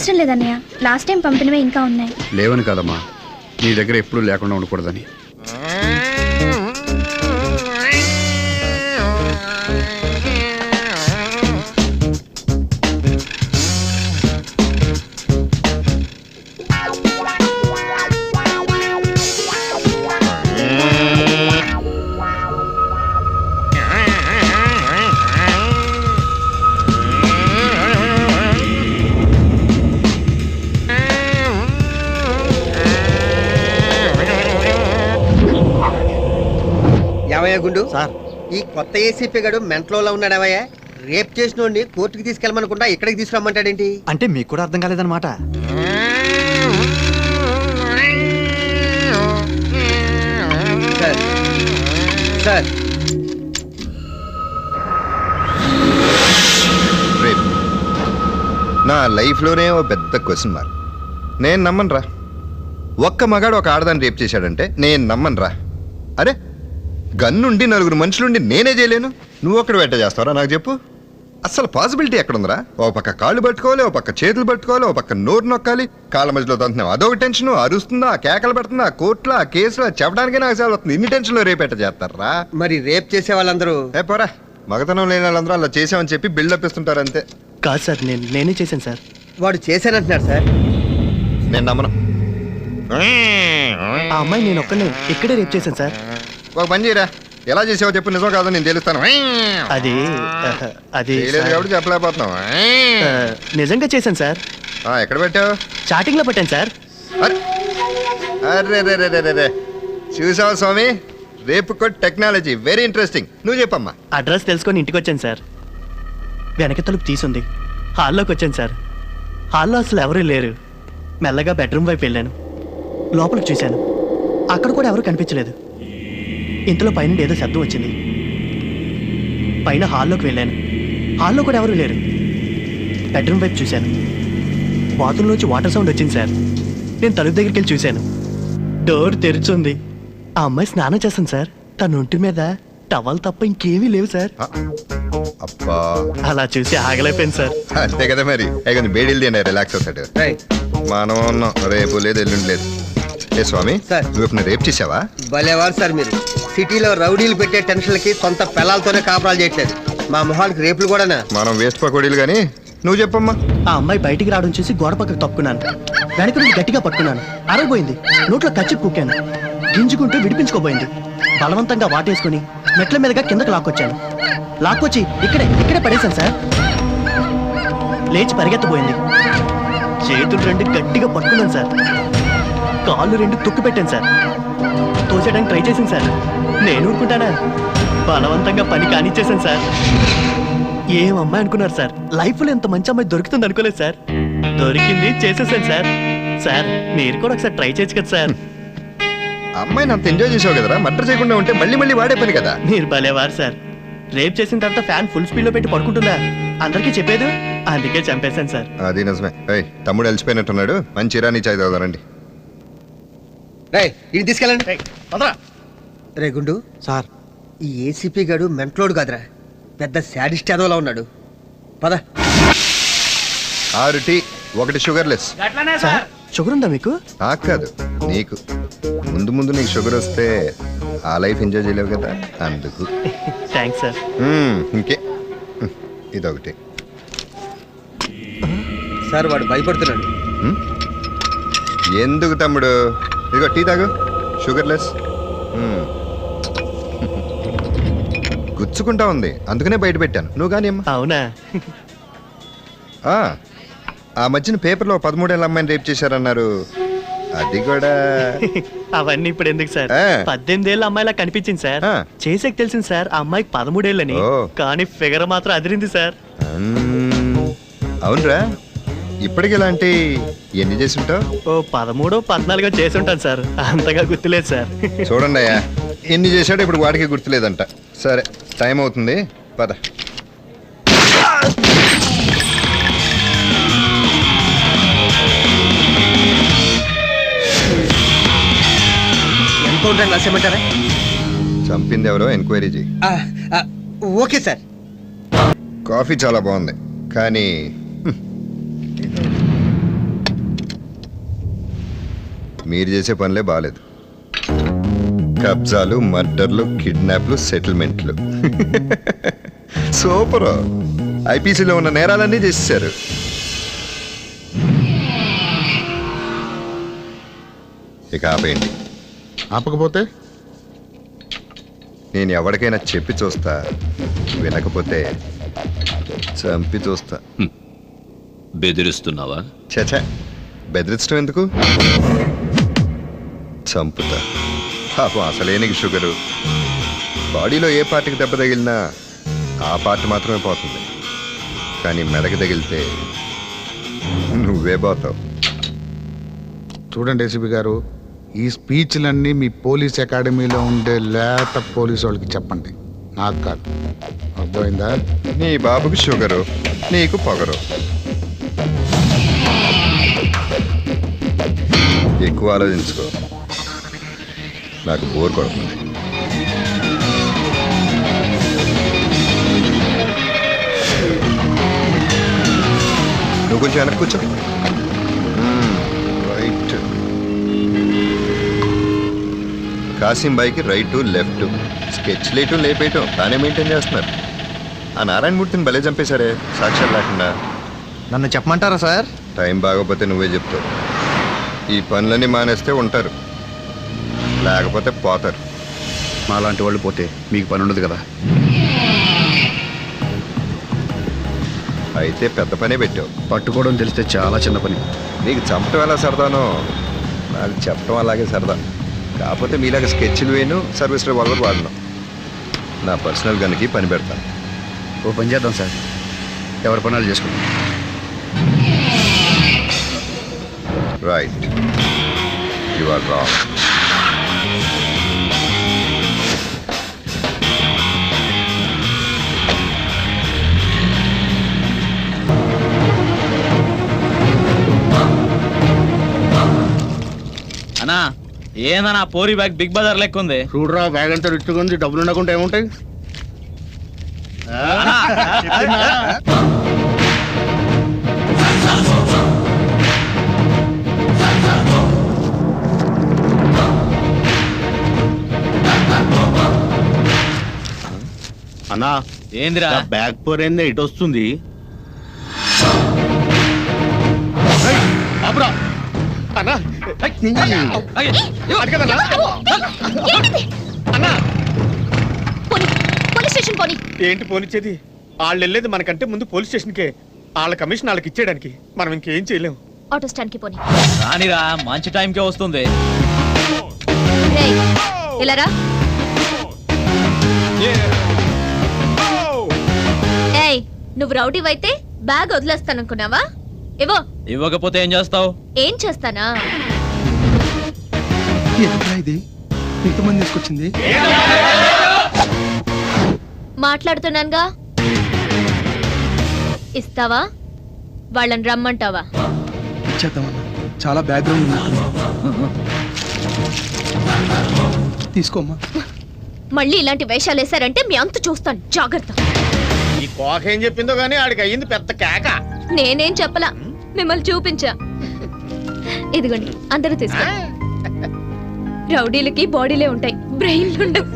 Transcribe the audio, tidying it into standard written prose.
అవసరం లేదన్నయ్య, last time పంపినవే ఇంకా ఉన్నాయి. లేవని కదమ్మా, నీ దగ్గర ఎప్పుడూ లేకుండా ఉండకూడదని. గుండు సార్, ఈ కొత్త ఏసీపీ గడు మెంట్లో ఉన్నాడవయ్యా. రేప్ చేసినోడిని కోర్టుకి తీసుకెళ్ళమనుకుంటా ఇక్కడికి తీసుకురమ్మంటాడేంటి? అంటే మీకు కూడా అర్థం కాలేదన్నమాట. సార్ సార్ రేప్ నా లైఫ్లోనే ఓ పెద్ద క్వశ్చన్ మార్క్. నేను నమ్మను రా. ఒక్క మగాడు ఒక ఆడదాన్ని రేప్ చేశాడంటే నేను నమ్మను రా. అరే గన్నుండి నలుగురు మనుషులుండి నేనే చేయలేను, నువ్వు ఒక్కడు వెంట చేస్తావరా నాకు చెప్పు? అసలు పాసిబిలిటీ ఎక్కడుందిరా? ఓ పక్క కాళ్ళు పట్టుకోవాలి, ఓ పక్క చేతులు పట్టుకోవాలి, ఓ పక్క నోరు నొక్కాలి, కాళ్ళ మధ్యలో తంటున్నావు అదొక టెన్షన్, అరుస్తుందా, కేకలు పెడుతుందా, కోర్టులో ఆ కేసులో చెప్పడానికే నాకు సేవలు వస్తుంది. ఇన్ని టెన్షన్లో రేపు ఎట్ట చేస్తారా? మరి రేప్ చేసే వాళ్ళందరూ ఏ పోరా, మగతనం లేని వాళ్ళందరూ అలా చేసామని చెప్పి బిల్డప్ ఇస్తుంటారు అంతే. కాదు సార్, నేనే చేశాను సార్. వాడు చేశానంటున్నాడు సార్. నేను నమ్మను. ఆ అమ్మాయి నేను ఒక్కనే ఇక్కడే రేప్ చేశాను సార్. ఒక పని చేయరా, ఎలా చేసావో చెప్పు, నిజం కాదో నేను తెలుస్తాను. అది కాబట్టి చెప్పలేకపోతున్నావు. నిజంగా చేశాను సార్. ఎక్కడ పెట్టావు? చాటింగ్ లో పెట్టాను సార్. అరే రే చూసావా స్వామి, రేపు కొట్ టెక్నాలజీ వెరీ ఇంట్రెస్టింగ్. నువ్వు చెప్పమ్మా. అడ్రస్ తెలుసుకొని ఇంటికి వచ్చాను సార్. వెనక తలుపు తీసుంది. హాల్లోకి వచ్చాను సార్. హాల్లో అసలు ఎవరూ లేరు. మెల్లగా బెడ్రూమ్ వైపు వెళ్ళాను. లోపలికి చూశాను. అక్కడ కూడా ఎవరు కనిపించలేదు. ఇంతలో పైన ఏదో శబ్దం వచ్చింది. పైన హాల్లోకి వెళ్ళాను. హాల్లో కూడా ఎవరు లేరు. బెడ్రూమ్ వైపు చూశాను. బాత్రూంలోంచి వాటర్ సౌండ్ వచ్చింది సార్. నేను తలుపు దగ్గరికి వెళ్ళి చూశాను. డోర్ తెరిచుంది. ఆ అమ్మాయి స్నానం చేస్తాను సార్. తన ఒంటి మీద టవల్ తప్ప ఇంకేమీ లేవు సార్. అబ్బా, అలా చూసి ఆగలేకపోయింది సార్. అంతే కదా మరి. బేడీలు తిన్నా రిలాక్స్ అవుతాడు. మనం ఉన్నాం, రేపు లేదు ఎల్లుండి లేదు. ఏ స్వామి సార్, నువ్వు రేపు చేసావా? భలేవారు సార్ మీరు. సిటీలో రౌడీలు పెట్టే టెన్షన్లకి సొంత పిల్లలతోనే కాపురాలు చేయట్లేదు. మా మొహాలకి రేపులు కూడానా? మనం వేస్ట్ పకోడీలు కానీ నువ్వు చెప్పమ్మా. ఆ అమ్మాయి బయటికి రావడం చూసి గోడ పక్కకు తప్పుకున్నాను. వెనక నుండి గట్టిగా పట్టుకున్నాను. అరగబోయింది. నోట్లో కచ్చి కుక్కాను. గింజుకుంటూ విడిపించుకోబోయింది. బలవంతంగా వాటేసుకుని మెట్ల మీదగా కిందకు లాక్కొచ్చాను. లాక్కొచ్చి ఇక్కడే పడేశాను సార్. లేచి పరిగెత్తబోయింది. చేతులు రెండు గట్టిగా పట్టుకున్నాను సార్. కాళ్ళు రెండు తొక్కు పెట్టాను సార్. తోసేయడానికి ట్రై చేశాను సార్. నేను ఊరుకుంటానా? బలవంతంగా పని కానిచ్చేసాను సార్. ఏం అమ్మాయి అనుకున్నారు సార్? లైఫ్లో ఎంత మంచి అమ్మాయి దొరుకుతుంది అనుకోలేదు సార్. దొరికింది, చేసేసాను సార్. సార్ మీరు కూడా ఒకసారి ట్రై చేయొచ్చు కదా సార్. అమ్మాయిని అంత ఎంజాయ్ చేసావు కదరా, మర్డర్ చేయకుండా ఉంటే మళ్ళీ వాడే పని కదా. మీరు భలేవారు సార్. రేప్ చేసిన తర్వాత ఫ్యాన్ ఫుల్ స్పీడ్ లో పెట్టి పడుకుంటుందా అందరికీ చెప్పేది, అందుకే చంపేశాను సార్. అది నిజమే. తమ్ముడు అలసిపోయినట్టున్నాడు, మంచి ఇరానీ చాయ్ తాగుదారండి. ఇది తీసుకెళ్ళండి. రే గుండు సార్, ఈ ఏసీపీ గడు మెంట్లోడు కాదురా, పెద్ద శాడిస్ట్ ఏదోలా ఉన్నాడు. పద. 6 టీ, 1 షుగర్లెస్. సార్ షుగర్ ఉందా మీకు? నాకు కాదు, నీకు. ముందు నీకు షుగర్ వస్తే ఆ లైఫ్ ఎంజాయ్ చేయలేవు కదా, అందుకు. Thanks sir. ఇంకే ఇదొకటి. సార్ వాడు భయపడుతున్నాడు. ఎందుకు తమ్ముడు? ఇదిగో టీ తాగు, షుగర్లెస్. గుచ్చుకుంటా ఉంది, అందుకనే బయట పెట్టాను. నువ్వు కానీ అమ్మా. అవునా? ఆ మధ్యన పేపర్లో 13 ఏళ్ళ అమ్మాయిని రేప్ చేశారన్నారు, అది కూడా. అవన్నీ ఇప్పుడు ఎందుకు సార్? 18 ఏళ్ళ అమ్మాయిలా కనిపించింది సార్. చేసేకి తెలిసింది సార్ ఆ అమ్మాయికి 13 ఏళ్ళని. కానీ ఫిగర్ మాత్రం అదిరింది సార్. అవునరా, ఇప్పటికి ఇలాంటి ఎన్ని చేసి ఉంటావు? 13, 14 చేసి ఉంటాను సార్, అంతగా గుర్తులేదు సార్. చూడండి అయ్యా, ఎన్ని చేశాడో ఇప్పుడు వాడికి గుర్తులేదంట. సరే, టైం అవుతుంది, పద. రాసేమంటారా? చంపింది ఎవరో ఎంక్వైరీ చేయి. Okay sir. కాఫీ చాలా బాగుంది, కానీ మీరు చేసే పనులే బాగాలేదు. కబ్జాలు, మర్డర్లు, కిడ్నాప్లు, సెటిల్మెంట్లు. సూపర్. ఐపీసీలో ఉన్న నేరాలన్నీ చేసేసారు. ఇక ఆపేయండి. ఆపకపోతే నేను ఎవరికైనా చెప్పి చూస్తా, వినకపోతే చంపి చూస్తా. బెదిరిస్తున్నావా? చచా, బెదిరించడం ఎందుకు? చంపుతా. పాపం అసలే నీకు షుగరు. బాడీలో ఏ పార్టీకి దెబ్బ తగిలినా ఆ పార్టీ మాత్రమే పోతుంది, కానీ మెడకి తగిలితే నువ్వే పోతావు. చూడండి ఏసీపీ గారు, ఈ స్పీచ్లన్నీ మీ పోలీస్ అకాడమీలో ఉండే లేత పోలీసు వాళ్ళకి చెప్పండి, నాకు కాదు. అర్థమైందా? నీ బాబుకి షుగరు, నీకు పొగరు. ఎక్కువ ఆలోచించుకో, నాకు బోర్ కొడుతుంది. నువ్వు కొంచెం వెనక్కి కూర్చో. రైట్. కాసిం బాయ్కి రైటు లెఫ్ట్, స్కెచ్ లేటు లేపేయటం తానే మెయింటైన్ చేస్తున్నారు. ఆ నారాయణమూర్తిని భలే చంపేశారే సాక్ష్యాలు లేకుండా. నన్ను చెప్పమంటారా సార్? టైం బాగోపోతే నువ్వే చెప్తావు. ఈ పనులన్నీ మానేస్తే ఉంటారు, లేకపోతే పోతారు. మా లాంటి వాళ్ళు పోతే మీకు పని ఉండదు కదా. అయితే పెద్ద పనే పెట్టావు. పట్టుకోవడం తెలిస్తే చాలా చిన్న పని. నీకు చంపటం ఎలా సరదానో నాకు చెప్పడం అలాగే సరదా. కాకపోతే మీలాగా స్కెచ్లు వేయను, సర్వీస్ రివాల్వర్ వాడను. నా పర్సనల్ గన్కి పని పెడతాను. ఓ పని చేద్దాం సార్, ఎవరి పనులు చేసుకుంటాం. Right, you are wrong. అన్నా ఏందన్నా పోరి బ్యాగ్ బిగ్ బజార్ లెక్క ఉంది. చూడరా, బ్యాగ్ అంతా రిచ్గా ఉంది, డబ్బులు ఉండకుండా ఏముంటాయి? అన్నా ఏందిరా బ్యాగ్ పోరేందే ఇటు వస్తుంది. పోలీస్ స్టేషన్ పోనీ. ఏంటి పోనిచ్చేది? వాళ్ళు వెళ్ళేది మనకంటే ముందు పోలీస్ స్టేషన్కే. వాళ్ళ కమిషన్ వాళ్ళకి ఇచ్చేయడానికి మనం ఇంకేం చేయలేం. ఆటో స్టాండ్ కి పోనీ. రానిరా, మంచి టైంకే వస్తుంది. రేయ్, ఇలా రా. ఏయ్, నువ్వు రౌడీ అయితే బ్యాగ్ వదిలేస్తాననుకున్నావా? ఇవ్వో. ఇవ్వకపోతే ఏం చేస్తావు? ఏం చేస్తానా? ఇది ఇంతమంది తీసుకొచ్చింది. మాట్లాడుతున్నానుగా, ఇస్తావా వాళ్ళని రమ్మంటావా? ఇచ్చేద్దామన్నా, చాలా బ్యాక్గ్రౌండ్ ఉంది. తీసుకోమ్మా. మళ్ళీ ఇలాంటి వేషాలు వేశారంటే మీ అంత చూస్తాను, జాగ్రత్త. ఈ కోక ఏం చెప్పిందో గానీ ఆడికి అయ్యింది పెద్ద కేక. నేనేం చెప్పలా, మిమ్మల్ని చూపించా. ఇదిగోండి, అందరూ తీసుకో. రౌడీలకి బాడీలే ఉంటాయి, బ్రెయిన్లు ఉండవు.